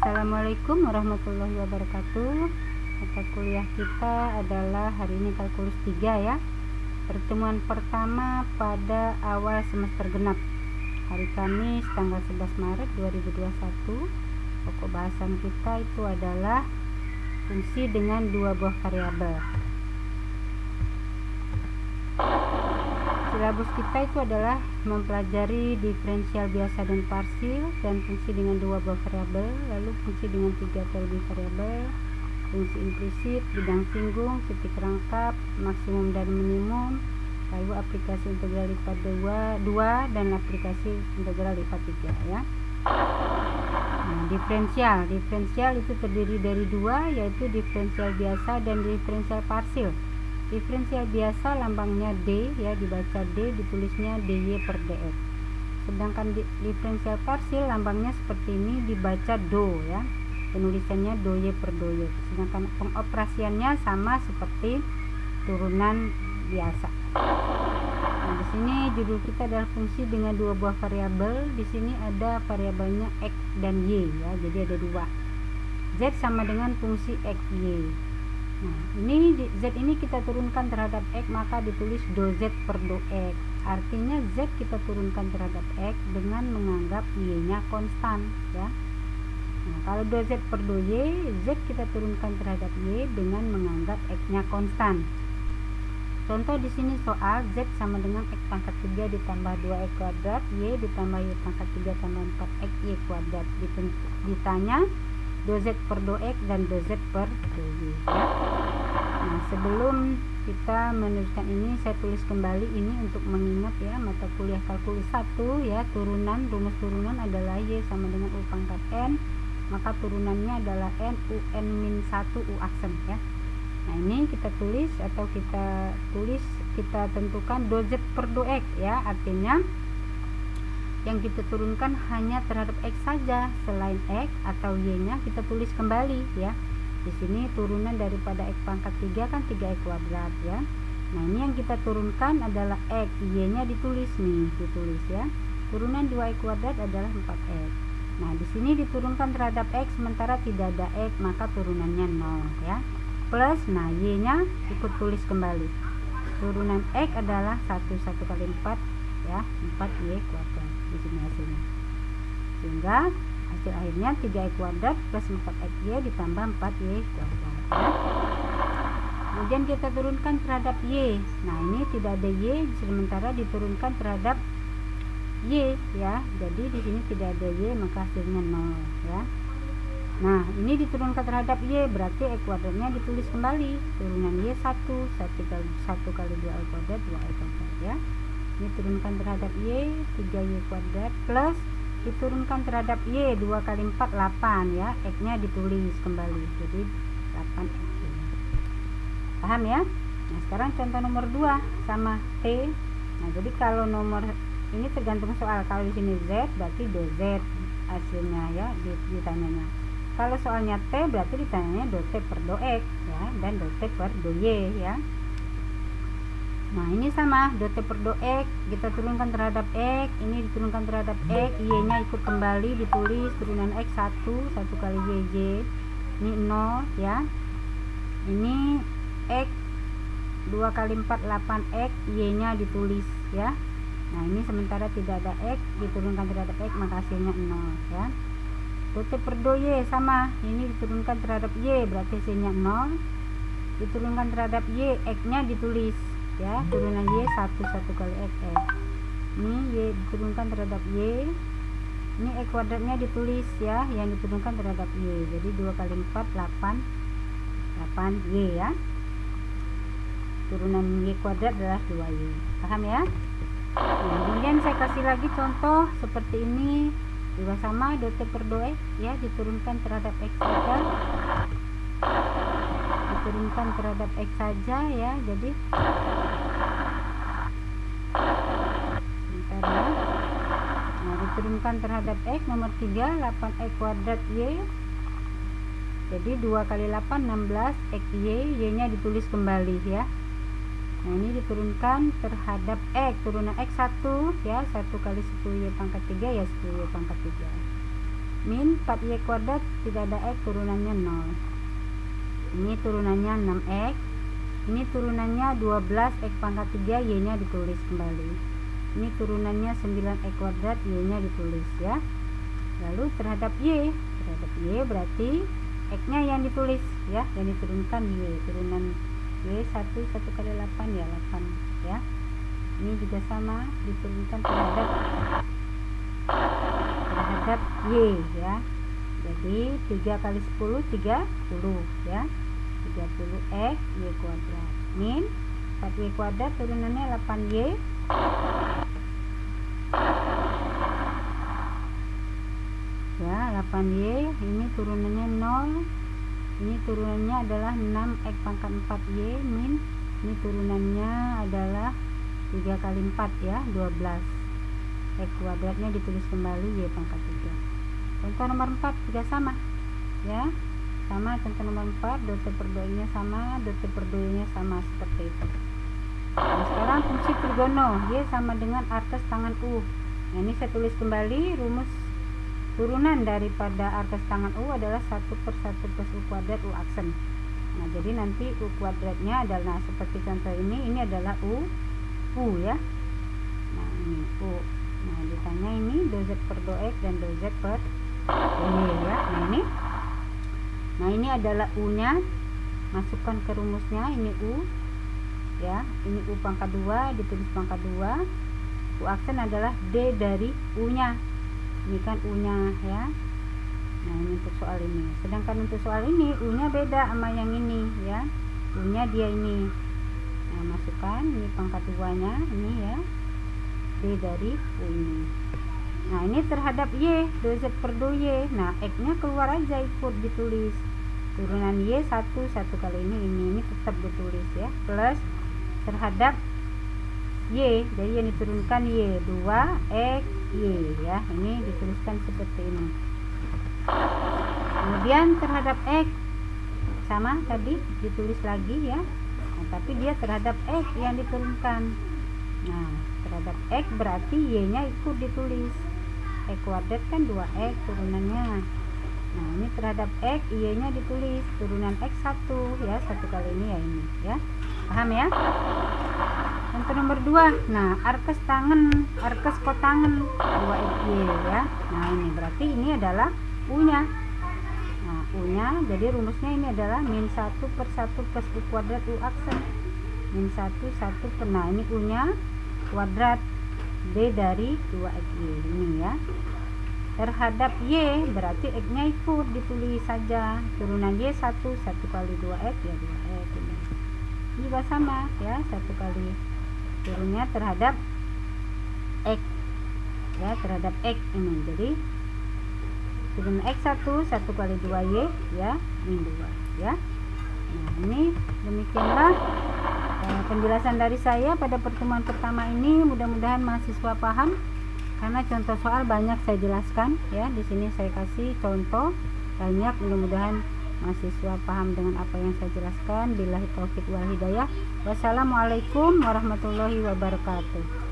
Assalamualaikum warahmatullahi wabarakatuh. Mata kuliah kita adalah hari ini kalkulus 3 ya. Pertemuan pertama pada awal semester genap. Hari Kamis tanggal 11 Maret 2021. Pokok bahasan kita itu adalah fungsi dengan dua buah variabel. Silabus kita itu adalah mempelajari diferensial biasa dan parsil, dan fungsi dengan dua buah variabel, lalu fungsi dengan 3 atau lebih variabel, fungsi implisit, bidang singgung, titik rangkap, maksimum dan minimum, lalu aplikasi integral lipat 2 dan aplikasi integral lipat 3 ya. Nah, diferensial itu terdiri dari dua, yaitu diferensial biasa dan diferensial parsil. Diferensial biasa lambangnya D ya, dibaca D, ditulisnya dy per dx. Sedangkan diferensial parsil lambangnya seperti ini, dibaca do ya, penulisannya doy per doy. Sedangkan pengoperasiannya sama seperti turunan biasa. Nah, di sini judul kita adalah fungsi dengan dua buah variabel. Di sini ada variabelnya x dan y ya, jadi ada dua. Z sama dengan fungsi x y. Nah, ini Z ini kita turunkan terhadap X, maka ditulis do Z per do X. Artinya Z kita turunkan terhadap X dengan menganggap Y-nya konstan ya. Nah, kalau do Z per do Y, Z kita turunkan terhadap Y dengan menganggap X-nya konstan. Contoh di sini soal Z sama dengan X pangkat 3 ditambah 2X kuadrat, Y ditambah Y pangkat 3 tambah 4X Y kuadrat. Ditanya do Z per do X dan do Z per do Y ya. Nah, sebelum kita menuliskan ini, saya tulis kembali ini untuk mengingat ya, mata kuliah kalkulus 1 ya, turunan, rumus turunan adalah Y sama dengan U pangkat N, maka turunannya adalah N UN min 1 U aksen ya. Nah, ini kita tulis atau kita tentukan do Z per do X ya, artinya yang kita turunkan hanya terhadap X saja, selain X atau Y-nya kita tulis kembali ya. Di sini turunan daripada X pangkat 3 kan 3X kuadrat ya. Nah, ini yang kita turunkan adalah X, Y-nya ditulis ya. Turunan 2X kuadrat adalah 4X. Nah, di sini diturunkan terhadap X sementara tidak ada X, maka turunannya 0 ya. Plus, nah Y-nya ikut tulis kembali. Turunan X adalah 1 kali 4 ya, 4Y kuadrat. Di sini hasilnya, sehingga hasil akhirnya 3y kuadrat plus 4xy ditambah 4y kuadrat ya. Kemudian kita turunkan terhadap y. Nah, ini tidak ada y, sementara diturunkan terhadap y ya, jadi di sini tidak ada y, maka hasilnya 0 ya. Nah, ini diturunkan terhadap y, berarti y kuadratnya ditulis kembali. Turunan y 1 kali 2y kuadrat 2y kuadrat ya. Ini turunkan terhadap Y 3Y kuadrat plus diturunkan terhadap Y 2 kali 4 8 ya, X nya ditulis kembali jadi 8X. Paham ya? Nah, sekarang contoh nomor 2 sama T. Nah, jadi kalau nomor ini tergantung soal, kalau di sini Z berarti do Z hasilnya ya, ditanyanya. Kalau soalnya T berarti ditanyanya do T per do X ya, dan do T per do Y ya. Nah, ini sama, do T per do X kita turunkan terhadap X, ini diturunkan terhadap X, Y-nya ikut kembali ditulis, turunan X 1 kali YJ, ini 0 ya. Ini X 2 kali 4 8X, Y-nya ditulis ya. Nah, ini sementara tidak ada X, diturunkan terhadap X, maka hasilnya 0 ya. Do T per do Y sama, ini diturunkan terhadap Y, berarti hasilnya 0. Diturunkan terhadap Y, X-nya ditulis ya, turunan Y 1 kali XX. Ini Y diturunkan terhadap Y, ini X kuadratnya ditulis ya, yang diturunkan terhadap Y, jadi 2 kali 4 8Y ya. Turunan Y kuadrat adalah 2Y. Paham ya? Nah, kemudian saya kasih lagi contoh seperti ini juga sama, do T per do X ya, diturunkan terhadap X saja, diturunkan terhadap X saja ya, jadi bentar ya. Nah, diturunkan terhadap X nomor 3 8X kuadrat Y, jadi 2 kali 8 16 XY, Y nya ditulis kembali ya. Nah, ini diturunkan terhadap X, turunan X 1 ya, 1 kali 10Y pangkat 3 ya, 10Y pangkat 3. min 4y kuadrat tidak ada x, turunannya 0. Ini turunannya 6x, ini turunannya 12x pangkat 3, y nya ditulis kembali. Ini turunannya 9x kuadrat, y nya ditulis ya. Lalu terhadap y berarti x nya yang ditulis ya, yang diturunkan y, turunan y 1 kali 8 ya 8 ya. Ini juga sama, diturunkan terhadap y ya. Jadi 3 kali 10 30 ya, 30x y kuadrat min 4y kuadrat, turunannya 8y ya, 8y. Ini turunannya 0, ini turunannya adalah 6x pangkat 4y min, ini turunannya adalah 3 kali 4 ya, 12. X kuadratnya ditulis kembali y pangkat 3. Contoh nomor 4 juga sama ya, sama. Contoh nomor 4 doter per 2 nya sama, doter per 2 nya sama, seperti itu. Nah, sekarang fungsi trigono y sama dengan arcus tangan u. Nah, ini saya tulis kembali rumus turunan daripada arcus tangan u adalah 1 per 1 plus u kuadrat u aksen. Nah, jadi nanti u kuadratnya adalah seperti contoh ini adalah u ya. Nah, ini u. Nah, ditanya ini dou z per dou x dan dou z per y ya. Nah, ini adalah u nya, masukkan ke rumusnya. Ini u ya, ini u pangkat 2, ditulis pangkat 2. U aksen adalah d dari u nya, ini kan u nya ya. Nah, ini untuk soal ini. Sedangkan untuk soal ini u nya beda sama yang ini ya, u nya dia ini. Nah, masukkan ini pangkat 2 nya ini ya, d dari u ini. Nah, ini terhadap y, dou z per dou y. Nah, x nya keluar aja, ikut ditulis turunan y 1 kali ini tetap ditulis ya, plus terhadap y, jadi yang diturunkan y 2x y ya, ini dituliskan seperti ini. Kemudian terhadap x sama tadi ditulis lagi ya. Nah, tapi dia terhadap x yang diturunkan. Nah, terhadap x berarti y nya ikut ditulis, x kuadrat kan 2x turunannya. Nah, ini terhadap x, y nya ditulis turunan x 1 ya, 1 kali ini ya, ini ya. Paham ya? Contoh nomor 2. Nah, arcus kotangen 2xy ya. Nah, ini berarti ini adalah u nya. Nah, u nya jadi rumusnya ini adalah min 1 per 1 plus u kuadrat u aksen. Min 1 per, nah ini u nya kuadrat d dari 2xy ini ya. Terhadap y berarti x nya ikut ditulis saja, turunan y 1 kali 2x ya 2x ini. Ini juga sama ya, 1 kali turunnya terhadap x ya, terhadap x ini. Jadi turun x 1 kali 2y ya, min 2 ya. Nah, ini demikianlah penjelasan dari saya pada pertemuan pertama ini. Mudah-mudahan mahasiswa paham, karena contoh soal banyak saya jelaskan ya. Di sini saya kasih contoh banyak, mudah-mudahan mahasiswa paham dengan apa yang saya jelaskan. Billahi taufik wal hidayah. Wassalamualaikum warahmatullahi wabarakatuh.